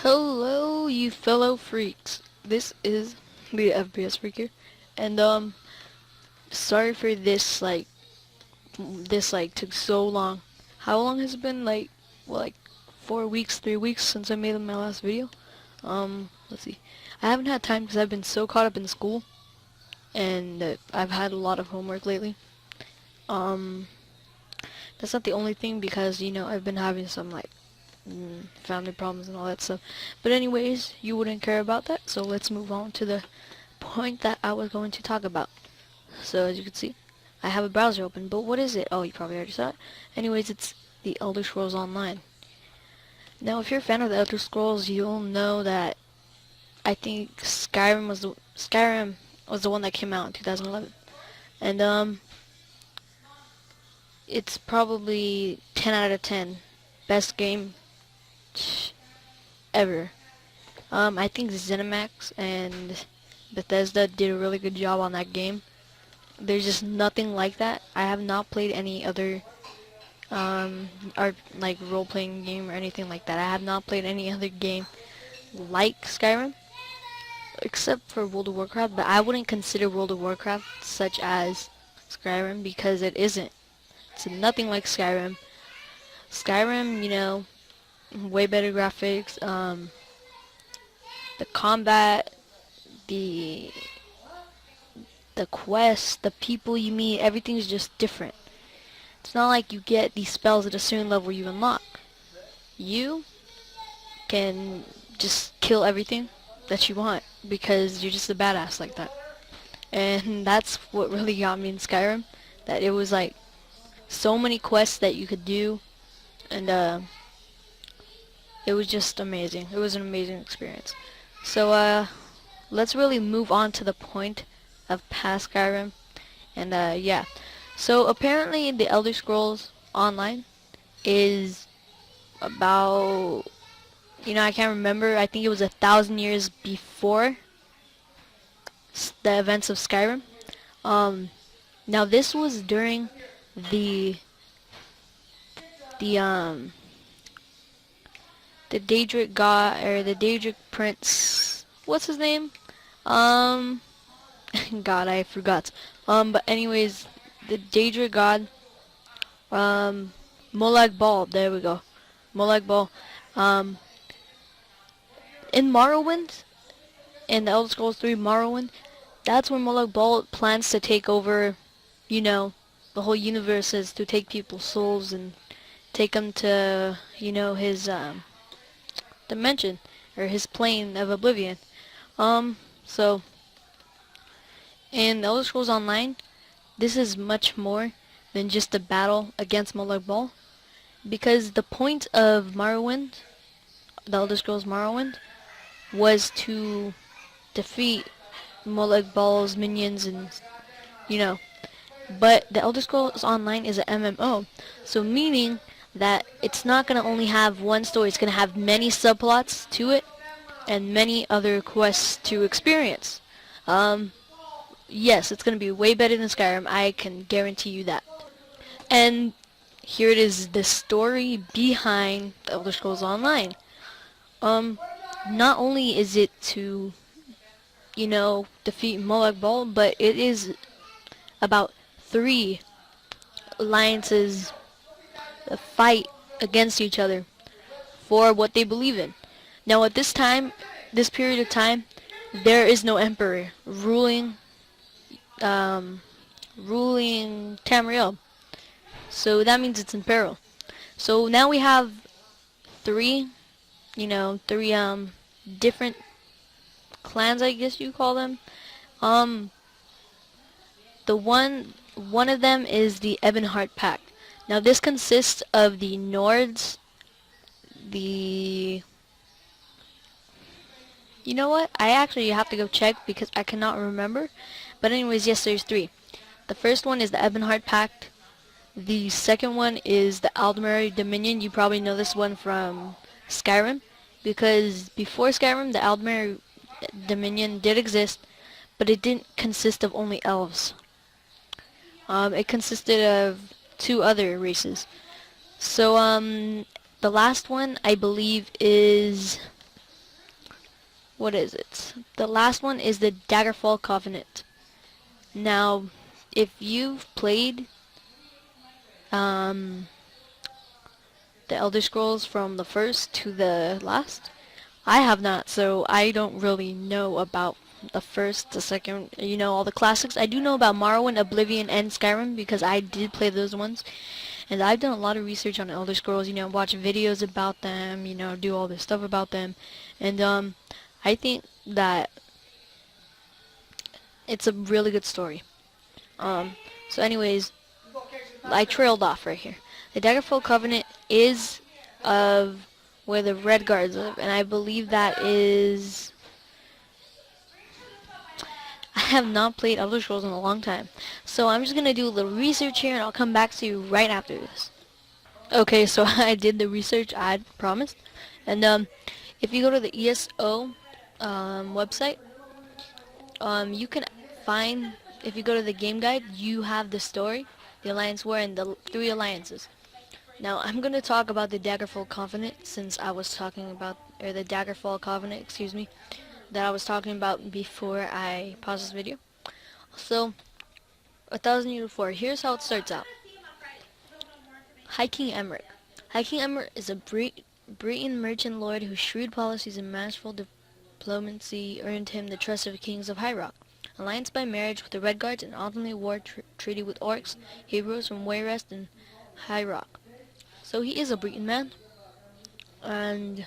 Hello, you fellow freaks. This is the FPS freak here, and sorry for this took so long. How long has it been? Like 4 weeks, 3 weeks since I made my last video. Let's see. I haven't had time because I've been so caught up in school, and I've had a lot of homework lately. Um, that's not the only thing because I've been having some family problems and all that stuff. But anyways, you wouldn't care about that, so let's move on to the point that I was going to talk about. So as you can see, I have a browser open, but what is it? Oh, you probably already saw it. Anyways, it's the Elder Scrolls Online. Now, if you're a fan of the Elder Scrolls, you'll know that I think Skyrim was the one that came out in 2011, and it's probably 10 out of 10 best game ever. I think ZeniMax and Bethesda did a really good job on that game. There's just nothing like that. I have not played any other or like role-playing game or anything like that. I have not played any other game like Skyrim except for World of Warcraft, but I wouldn't consider World of Warcraft such as Skyrim because it isn't. It's nothing like Skyrim. Skyrim, way better graphics, the combat, the the quests, the people you meet, everything's just different. It's not like you get these spells at a certain level you unlock. You can just kill everything that you want because you're just a badass like that. And that's what really got me in Skyrim, that it was like so many quests that you could do, and it was just amazing. It was an amazing experience. So let's really move on to the point of past Skyrim. And yeah. So apparently the Elder Scrolls Online is about, I can't remember. I think it was 1,000 years before the events of Skyrim. Now this was during the the um the Daedric god, or the Daedric prince. What's his name? Um, God, I forgot. But anyways, the Daedric god, Molag Bal. There we go, Molag Bal. Um, in Morrowind, in the Elder Scrolls 3 Morrowind, that's when Molag Bal plans to take over, the whole universe, is to take people's souls and take them to, his dimension, or his plane of oblivion. So in the Elder Scrolls Online, this is much more than just a battle against Molag Bal, because the point of Morrowind, the Elder Scrolls Morrowind, was to defeat Molag Bal's minions, and but the Elder Scrolls Online is an MMO, so meaning that it's not going to only have one story, it's going to have many subplots to it and many other quests to experience. Yes, it's going to be way better than Skyrim, I can guarantee you that. And here it is, the story behind the Elder Scrolls Online. Not only is it to, defeat Molag Bal, but it is about 3 alliances fight against each other for what they believe in. Now at this time, this period of time, there is no emperor ruling Tamriel. So that means it's in peril. So now we have 3, 3 different clans, I guess you call them. The one of them is the Ebonheart Pact. Now this consists of the Nords, the... You know what? I actually have to go check because I cannot remember. But anyways, yes, there's 3. The first one is the Ebonheart Pact. The second one is the Aldmeri Dominion. You probably know this one from Skyrim, because before Skyrim, the Aldmeri Dominion did exist, but it didn't consist of only elves. It consisted of 2 other races. So the last one, I believe, is what is it? The last one is the Daggerfall Covenant. Now, if you've played um, the Elder Scrolls from the first to the last, I have not, so I don't really know about the first, the second, all the classics. I do know about Morrowind, Oblivion, and Skyrim because I did play those ones. And I've done a lot of research on the Elder Scrolls, watch videos about them, do all this stuff about them. And I think that it's a really good story. So anyways, I trailed off right here. The Daggerfall Covenant is of where the Red Guards live, and I believe that is... I have not played Elder Scrolls in a long time. So I'm just going to do a little research here, and I'll come back to you right after this. Okay, so I did the research I promised. And if you go to the ESO website, you can find, if you go to the game guide, you have the story, the Alliance War, and the 3 alliances. Now, I'm going to talk about the Daggerfall Covenant, since I was talking about, or the Daggerfall Covenant, excuse me, that I was talking about before I paused this video. So, 1,000 years before, here's how it starts out. High King Emmerich. High King Emmerich is a Breton merchant lord whose shrewd policies and masterful diplomacy earned him the trust of the kings of High Rock. Alliance by marriage with the Red Guards and ultimately war treaty with orcs, Hebrews from Wayrest and High Rock. So he is a Breton man. And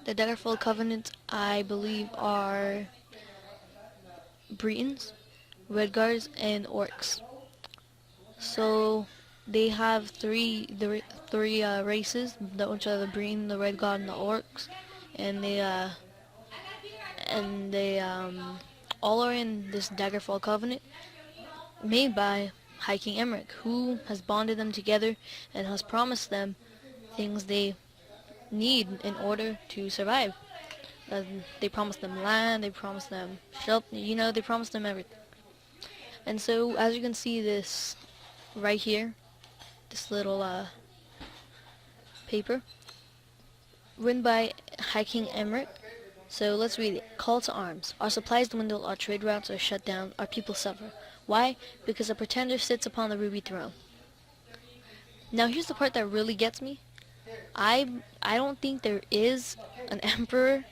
the Daggerfall Covenant, I believe, are Bretons, Red Guards, and orcs. So they have three races, which are the Breton, the Red Guard, and the orcs, and they all are in this Daggerfall Covenant made by High King Emmerich, who has bonded them together and has promised them things they need in order to survive. They promised them land, they promised them shelter, they promised them everything. And so, as you can see this right here, this little paper, written by High King Emmerich. So let's read it. Call to arms. Our supplies dwindle, our trade routes are shut down, our people suffer. Why? Because a pretender sits upon the ruby throne. Now here's the part that really gets me. I don't think there is an emperor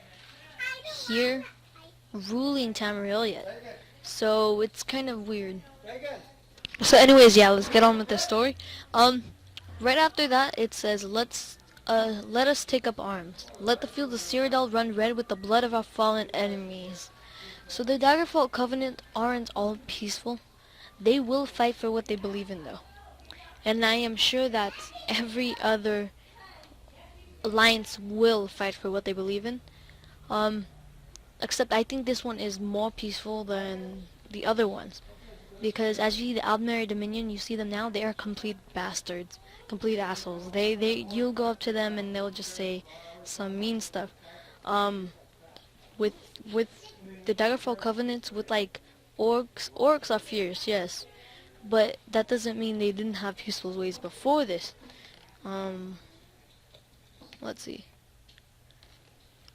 here ruling Tamriel yet. So it's kind of weird. So anyways, yeah, let's get on with the story. Right after that, it says, let us take up arms. Let the fields of Cyrodiil run red with the blood of our fallen enemies. So the Daggerfall Covenant aren't all peaceful. They will fight for what they believe in, though. And I am sure that every other alliance will fight for what they believe in. Except I think this one is more peaceful than the other ones. Because as you see the Aldmeri Dominion, you see them now, they are complete bastards. Complete assholes. You'll go up to them and they'll just say some mean stuff. With the Daggerfall Covenants, with like orcs are fierce, yes, but that doesn't mean they didn't have peaceful ways before this. Let's see.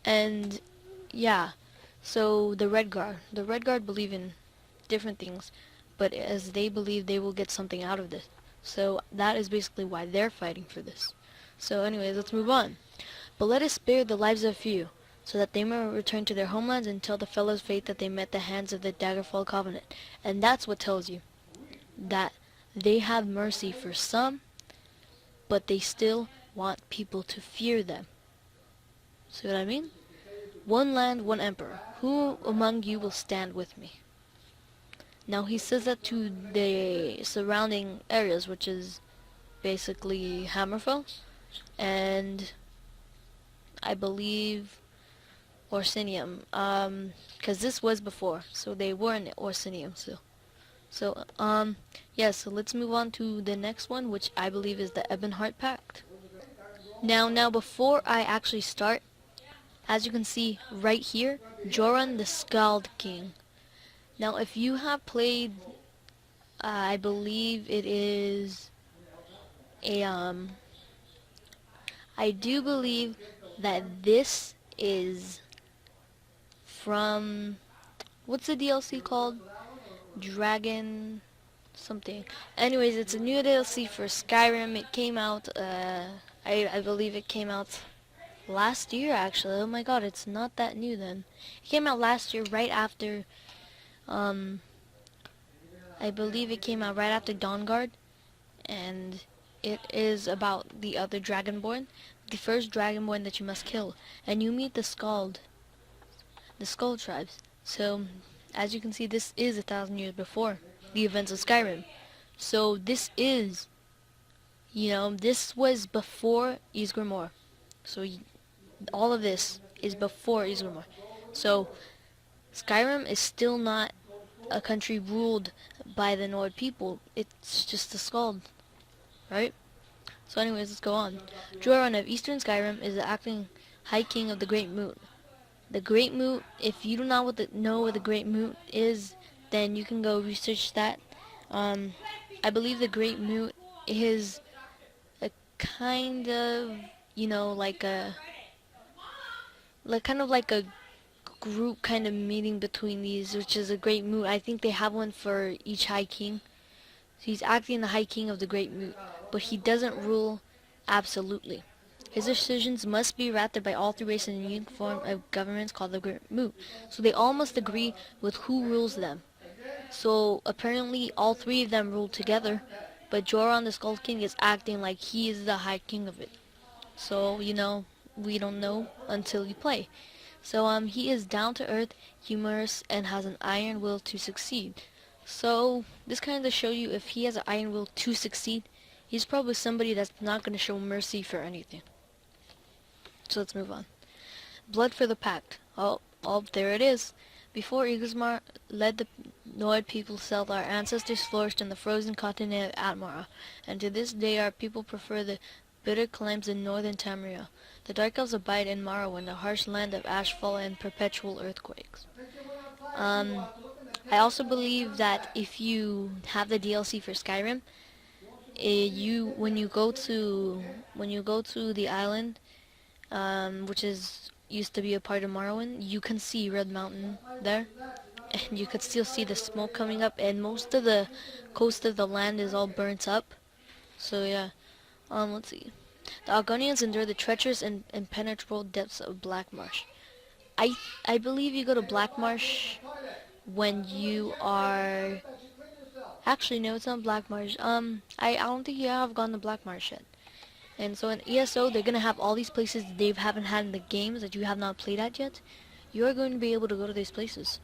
And yeah, so the Red Guard believe in different things, but as they believe they will get something out of this. So that is basically why they're fighting for this. So anyways, let's move on. But let us spare the lives of few, so that they may return to their homelands and tell the fellows' fate that they met the hands of the Daggerfall Covenant. And that's what tells you that they have mercy for some, but they still want people to fear them. See what I mean? One land, one emperor. Who among you will stand with me? Now he says that to the surrounding areas, which is basically Hammerfell, and I believe Orsinium, because this was before, so they were in Orsinium still. So, yeah, so let's move on to the next one, which I believe is the Ebonheart Pact. Now before I actually start, as you can see right here, Joran the Skald King. Now if you have played, I believe it is a, I do believe that this is from, what's the DLC called? Dragon something. Anyways, it's a new DLC for Skyrim. It came out, I believe it came out last year actually. Oh my god, it's not that new then. It came out last year right after, um, I believe it came out right after Dawnguard, and it is about the other Dragonborn, the first Dragonborn that you must kill, and you meet the Skull tribes. So, as you can see, this is 1,000 years before the events of Skyrim. So this is, this was before Ysgramor. So all of this is before Ysgramor. So Skyrim is still not a country ruled by the Nord people. It's just a Skald, right? So anyways, let's go on. Joran of Eastern Skyrim is the acting High King of the Great Moot. The Great Moot, if you do not know what the Great Moot is, then you can go research that. I believe the Great Moot is a kind of, like a group kind of meeting between these, which is a Great Moot. I think they have one for each High King. So he's acting the High King of the Great Moot, but he doesn't rule absolutely. His decisions must be adopted by all three races in a unique form of governments called the Great Moot. So they all must agree with who rules them. So apparently all three of them rule together, but Joran the Skull King is acting like he is the High King of it. So, we don't know until you play. So he is down to earth, humorous, and has an iron will to succeed. So this kind of show you if he has an iron will to succeed, he's probably somebody that's not going to show mercy for anything. So let's move on. Blood for the Pact. Oh, there it is. Before Ygrimmar led the Nord people south, our ancestors flourished in the frozen continent of Atmara, and to this day our people prefer the bitter climes in northern Tamriel. The Dark Elves abide in Morrowind, a harsh land of ashfall and perpetual earthquakes. I also believe that if you have the DLC for Skyrim, when you go to the island, which used to be a part of Morrowind, you can see Red Mountain there, and you could still see the smoke coming up, and most of the coast of the land is all burnt up. So yeah, let's see. The Argonians endure the treacherous and impenetrable depths of Black Marsh. I believe you go to Black Marsh when you are. Actually, no, it's not Black Marsh. I don't think you have gone to Black Marsh yet. And so in ESO, they're gonna have all these places that they haven't had in the games that you have not played at yet. You're going to be able to go to these places.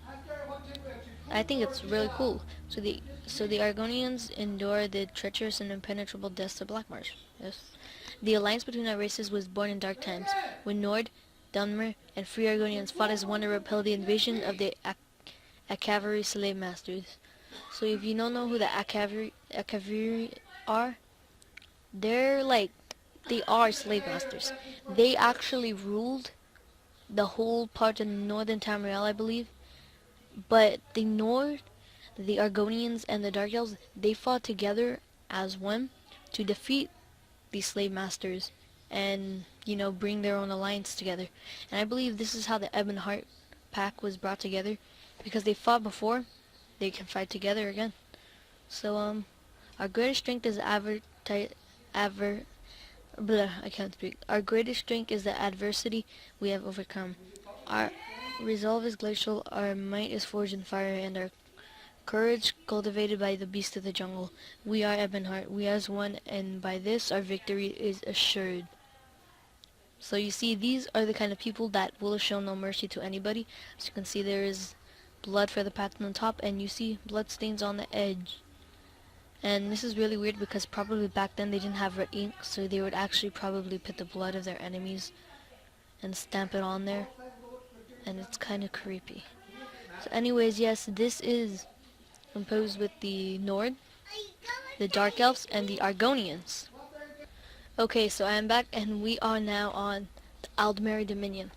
I think it's really cool. So the Argonians endure the treacherous and impenetrable depths of Black Marsh. Yes. The alliance between our races was born in dark times, when Nord, Dunmer, and free Argonians fought as one to repel the invasion of the Akaviri slave masters. So if you don't know who the Akaviri are, they are slave masters. They actually ruled the whole part of northern Tamriel, I believe. But the Nord, the Argonians, and the Dark Elves, they fought together as one to defeat these slave masters and, bring their own alliance together. And I believe this is how the Ebonheart Pact was brought together, because they fought before, they can fight together again. So, our greatest strength is I can't speak. Our greatest strength is the adversity we have overcome. Our resolve is glacial, our might is forged in fire, and our courage cultivated by the beast of the jungle. We are Ebonheart, we as one, and by this our victory is assured. So you see, these are the kind of people that will show no mercy to anybody. As you can see, there is blood for the path on the top, and you see blood stains on the edge. And this is really weird because probably back then they didn't have red ink, so they would actually probably put the blood of their enemies and stamp it on there. And it's kind of creepy. So anyways, yes, this is composed with the Nord, the Dark Elves, and the Argonians. Okay, so I am back, and we are now on the Aldmeri Dominion.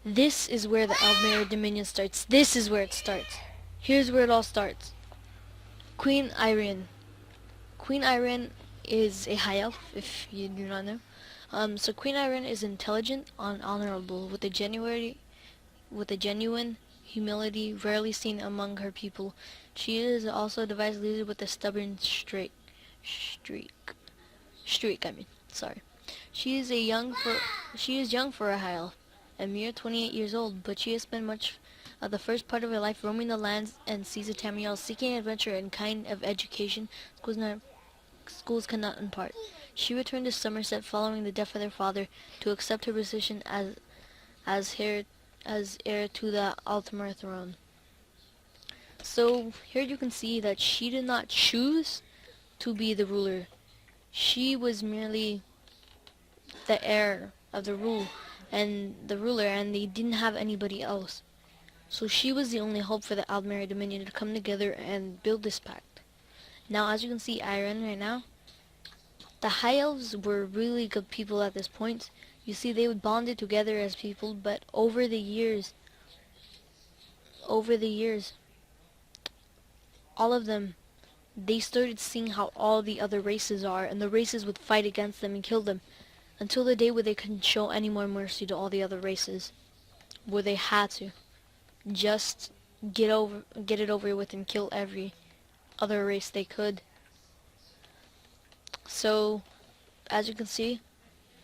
This is where the Aldmeri Dominion starts. This is where it starts. Here's where it all starts. Queen Irene. Queen Irene is a high elf, if you do not know. So Queen Irene is intelligent and honorable, with a with a genuine humility rarely seen among her people. She is also a device leader with a stubborn streak. Streak, I mean. Sorry. She is young for a Hyle, a mere 28 years old, but she has spent much of the first part of her life roaming the lands and seas of Tamriel, seeking adventure and kind of education schools cannot impart. She returned to Somerset following the death of their father to accept her position as heir as heir to the Altmer throne. So here you can see that she did not choose to be the ruler. She was merely the heir of the ruler, and they didn't have anybody else. So she was the only hope for the Aldmeri Dominion to come together and build this pact. Now, as you can see, Iron right now, the High Elves were really good people at this point. You see, they would bonded together as people, but over the years, all of them, they started seeing how all the other races are, and the races would fight against them and kill them, until the day where they couldn't show any more mercy to all the other races, where they had to just get it over with and kill every other race they could. So, as you can see,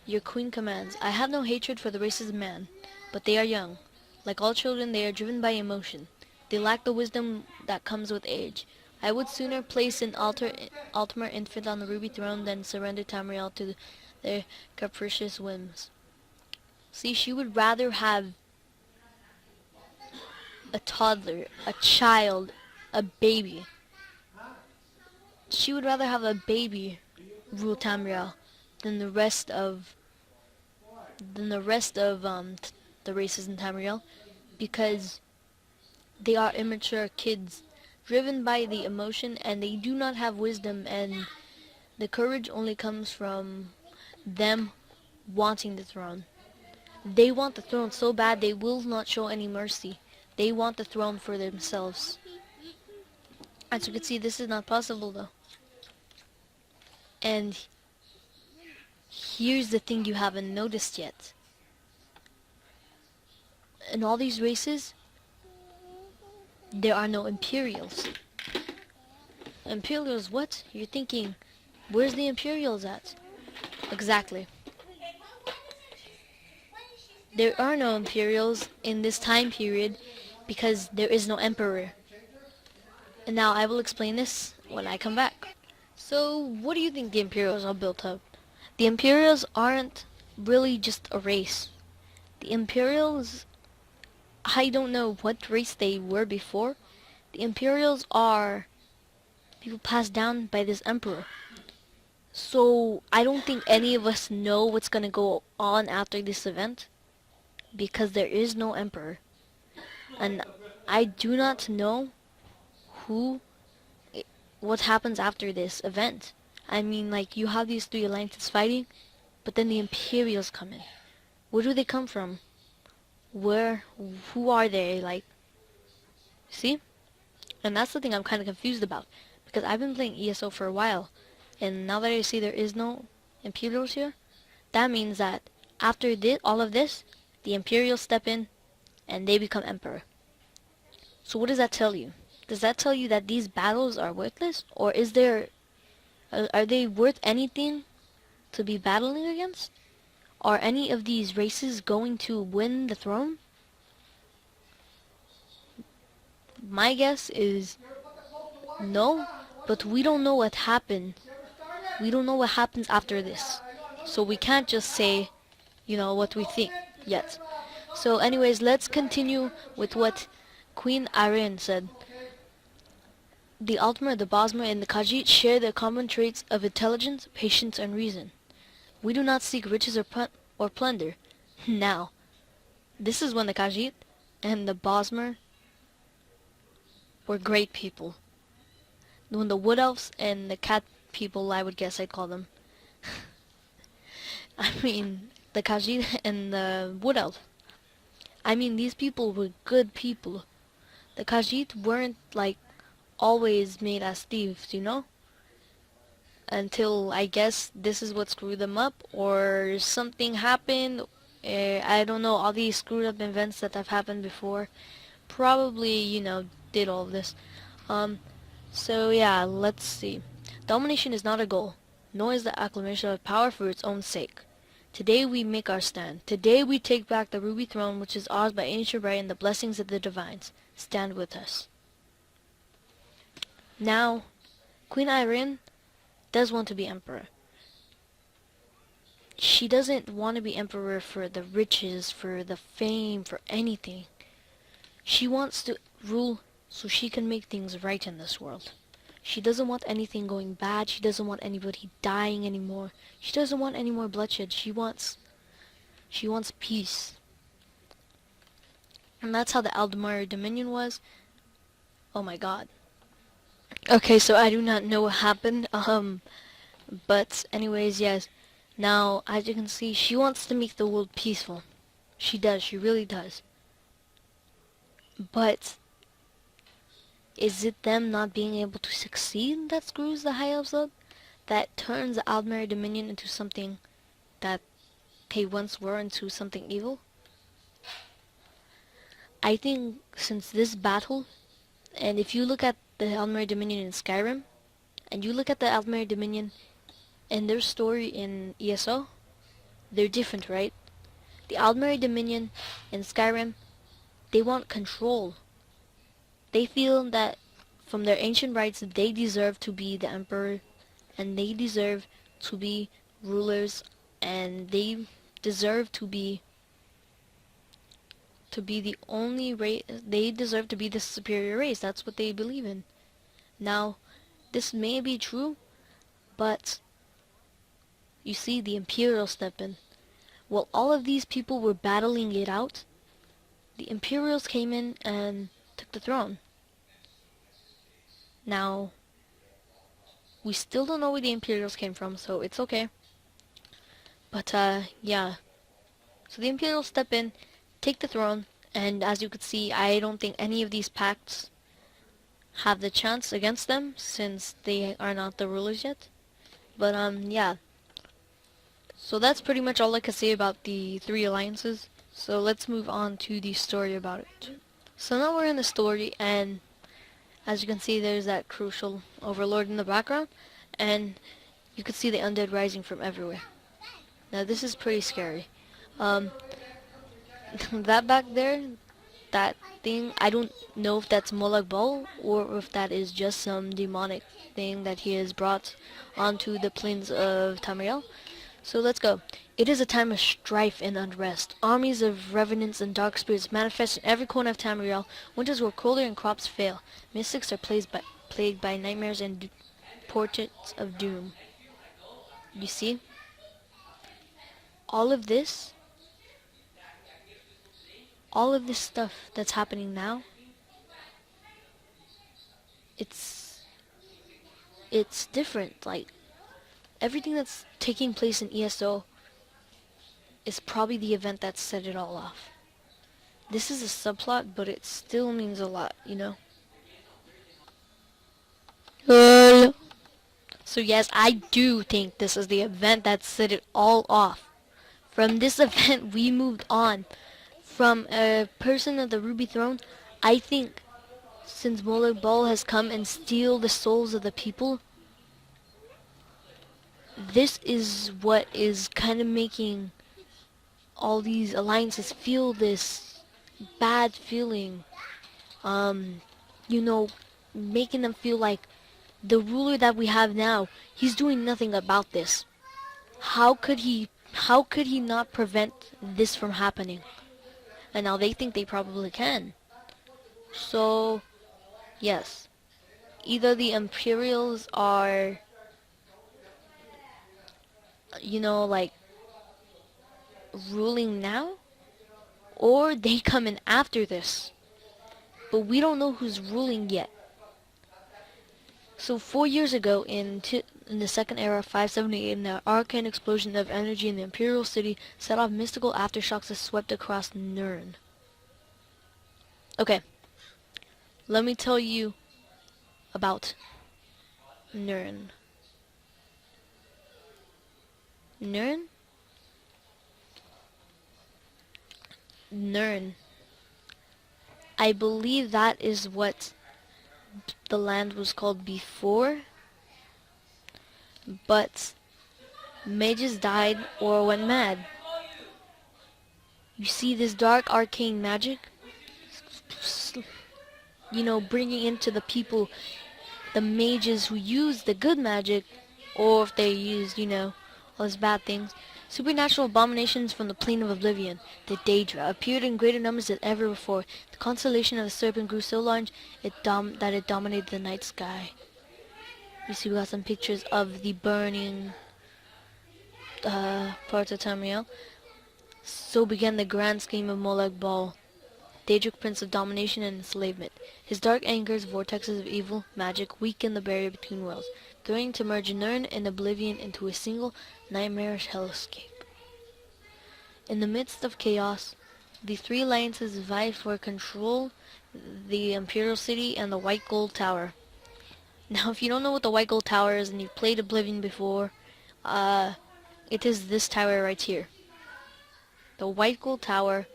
your queen commands, I have no hatred for the races of man, but they are young. Like all children, they are driven by emotion. They lack the wisdom that comes with age. I would sooner place an Altimer infant on the ruby throne than surrender Tamriel to their capricious whims. See, she would rather have a toddler, a child, a baby. She would rather have a baby rule Tamriel than the rest of the races in Tamriel, because they are immature kids driven by the emotion, and they do not have wisdom, and the courage only comes from them wanting the throne. They want the throne so bad they will not show any mercy. They want the throne for themselves. As you can see, this is not possible though. And here's the thing you haven't noticed yet. In all these races, there are no Imperials. Imperials what? You're thinking, where's the Imperials at? Exactly. There are no Imperials in this time period because there is no Emperor. And now I will explain this when I come back. So, what do you think the Imperials are built of? The Imperials aren't really just a race. The Imperials, I don't know what race they were before. The Imperials are people passed down by this emperor. So I don't think any of us know what's gonna go on after this event, because there is no emperor. And I do not know who, what happens after this event. I mean, like, you have these three alliances fighting, but then the Imperials come in. Where do they come from? Who are they? Like, see? And that's the thing I'm kind of confused about, because I've been playing ESO for a while, and now that I see there is no Imperials here, that means that after all of this, the Imperials step in, and they become Emperor. So what does that tell you? Does that tell you that these battles are worthless, or are they worth anything to be battling against? Are any of these races going to win the throne? My guess is no, but we don't know what happened. We don't know what happens after this. So we can't just say, what we think yet. So anyways, let's continue with what Queen Irene said. The Altmer, the Bosmer, and the Khajiit share the common traits of intelligence, patience, and reason. We do not seek riches or plunder. Now, this is when the Khajiit and the Bosmer were great people. When the Wood Elves and the Cat people, I would guess I'd call them. I mean, the Khajiit and the Wood Elf. I mean, these people were good people. The Khajiit weren't, like, always made as thieves, until I guess this is what screwed them up, or something happened, I don't know, all these screwed up events that have happened before probably, did all of this. Um, so yeah, let's see. Domination is not a goal, nor is the acclamation of power for its own sake. Today we make our stand. Today we take back the ruby throne which is ours by ancient right and the blessings of the divines. Stand with us. Now, Queen Irene does want to be emperor. She doesn't want to be emperor for the riches, for the fame, for anything. She wants to rule so she can make things right in this world. She doesn't want anything going bad. She doesn't want anybody dying anymore. She doesn't want any more bloodshed. She wants peace. And that's how the Aldemir Dominion was. Oh my god. Okay, so I do not know what happened. But anyways, yes. Now, as you can see, she wants to make the world peaceful. She does. She really does. But is it them not being able to succeed that screws the High Elves up? That turns the Aldmeri Dominion into something that they once were into something evil? I think since this battle, and if you look at the Aldmeri Dominion in Skyrim, and you look at the Aldmeri Dominion and their story in ESO, they're different, right? The Aldmeri Dominion in Skyrim, they want control. They feel that from their ancient rights they deserve to be the emperor and they deserve to be rulers and they deserve to be the only race. They deserve to be the superior race. That's what they believe in. Now, this may be true, but you see the Imperials step in. While all of these people were battling it out, the Imperials came in and took the throne. Now, we still don't know where the Imperials came from, so it's okay. But, yeah. So the Imperials step in, take the throne, and as you could see, I don't think any of these pacts have the chance against them, since they are not the rulers yet. But, yeah. So that's pretty much all I can say about the three alliances. So let's move on to the story about it. So now we're in the story, and as you can see, there's that crucial overlord in the background, and you can see the undead rising from everywhere. Now this is pretty scary. Um, that back there, that thing, I don't know if that's Molag Bal or if that is just some demonic thing that he has brought onto the plains of Tamriel. So let's go. It is a time of strife and unrest. Armies of revenants and dark spirits manifest in every corner of Tamriel. Winters grow colder and crops fail. Mystics are plagued by nightmares and portents of doom. You see? All of this stuff that's happening now, it's different. Like, everything that's taking place in ESO is probably the event that set it all off. This is a subplot, but it still means a lot, you know? So yes, I do think this is the event that set it all off. From this event, we moved on. From a person of the Ruby Throne, I think since Molag Bal has come and steal the souls of the people, this is what is kind of making all these alliances feel this bad feeling. You know, making them feel like the ruler that we have now, he's doing nothing about this. How could he not prevent this from happening? And now they think they probably can. So, yes. Either the Imperials are, like, ruling now, or they come in after this. But we don't know who's ruling yet. So 4 years ago, in the Second Era, 578, an arcane explosion of energy in the Imperial City set off mystical aftershocks that swept across Nirn. Okay, let me tell you about Nirn. Nirn Nern. I believe that is what the land was called before, but mages died or went mad. You see this dark arcane magic, bringing into the people the mages who use the good magic, or if they use, all those bad things. Supernatural abominations from the plane of oblivion, the Daedra, appeared in greater numbers than ever before. The constellation of the serpent grew so large that it dominated the night sky. You see, we got some pictures of the burning parts of Tamriel. So began the grand scheme of Molag Bal, Daedric prince of domination and enslavement. His dark angers, vortexes of evil magic, weakened the barrier between worlds, threatening to merge Nirn and Oblivion into a single nightmarish hellscape. In the midst of chaos, the three alliances vied for control the Imperial City and the White Gold Tower. Now, if you don't know what the White Gold Tower is and you've played Oblivion before, it is this tower right here. The White Gold Tower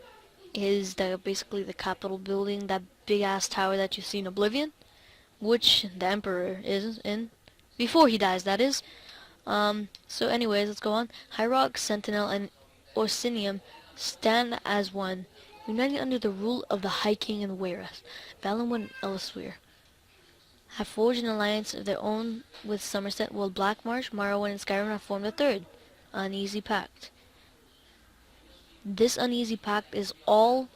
is basically the Capitol building, that big ass tower that you see in Oblivion, which the Emperor is in, before he dies, that is. So anyways, let's go on. Hierarch, Sentinel, and Orsinium stand as one, united under the rule of the High King and Wayreth. Valenwood and Elsewhere have forged an alliance of their own with Somerset, while Blackmarsh, Morrowind, and Skyrim have formed a third, Uneasy Pact. This Uneasy Pact is all,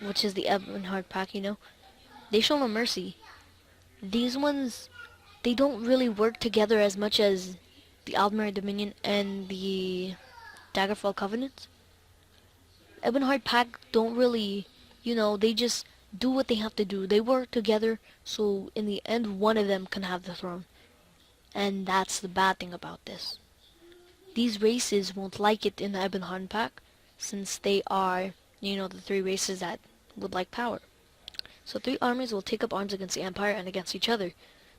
which is the Ebonheart Pact, they show no mercy. These ones, they don't really work together as much as the Aldmeri Dominion and the Daggerfall Covenant. Ebonheart Pact don't really, they just do what they have to do. They work together, so in the end, one of them can have the throne. And that's the bad thing about this. These races won't like it in the Ebonheart Pact, since they are, the three races that would like power. So three armies will take up arms against the Empire and against each other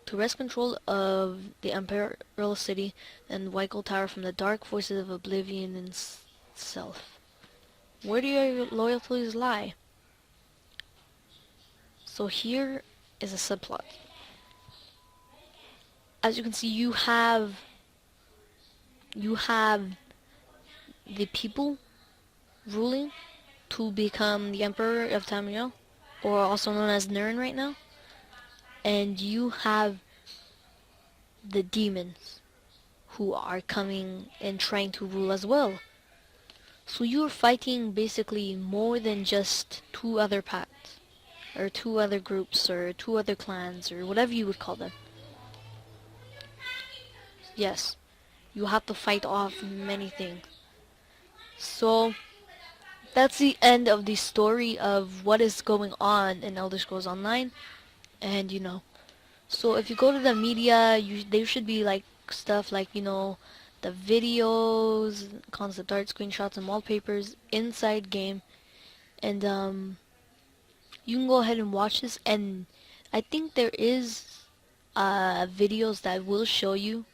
to wrest control of the Imperial City and White Gold Tower from the dark forces of Oblivion itself. Where do your loyalties lie? So here is a subplot. As you can see, you have the people ruling to become the Emperor of Tamriel, or also known as Nirn right now, and you have the demons who are coming and trying to rule as well. So you're fighting basically more than just two other pacts, or two other groups, or two other clans, or whatever you would call them. Yes, you have to fight off many things. So that's the end of the story of what is going on in Elder Scrolls Online. And so if you go to the media, there should be like stuff like, the videos, concept art, screenshots, and wallpapers inside game. And you can go ahead and watch this. And I think there is videos that will show you,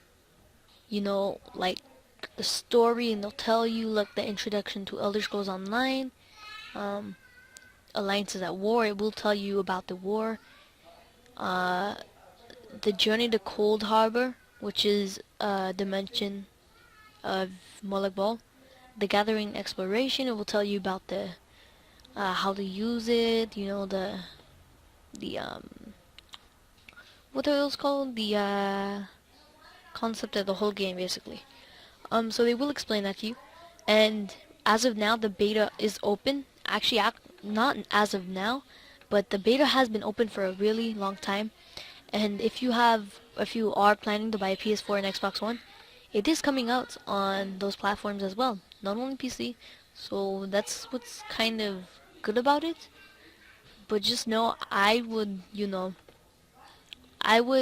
like the story, and they'll tell you like the introduction to Elder Scrolls Online, Alliances at War. It will tell you about the war, the journey to Cold Harbor, which is a dimension of Molag Bal, the Gathering Exploration. It will tell you about the how to use it, the what are those called, the concept of the whole game basically. So they will explain that to you. And as of now, the beta is open. Actually, not as of now, but the beta has been open for a really long time. And if you are planning to buy a PS4 and Xbox One, it is coming out on those platforms as well, not only PC. So that's what's kind of good about it. But just know, I would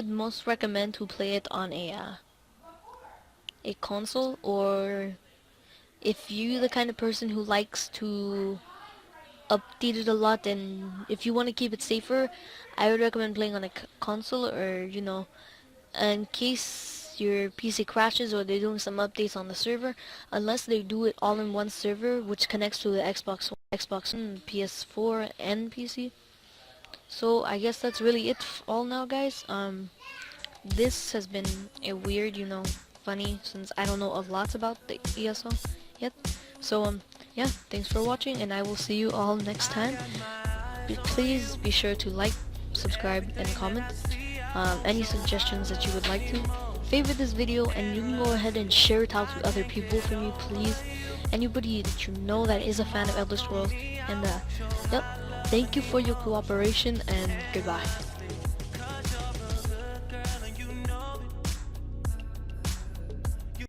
most recommend to play it on a console, or if you're the kind of person who likes to update it a lot, and if you want to keep it safer, I would recommend playing on a console, or in case your PC crashes or they're doing some updates on the server, unless they do it all in one server which connects to the Xbox One. Xbox, PS4, and PC. So I guess that's really it all now, guys. This has been a weird, funny, since I don't know a lot about the ESO yet. So yeah, thanks for watching, and I will see you all next time. Please be sure to like, subscribe, and comment. Any suggestions that you would like to. Favorite this video, and you can go ahead and share it out to other people for me, please. Anybody that you know that is a fan of Elder Scrolls. And yep, thank you for your cooperation, and goodbye.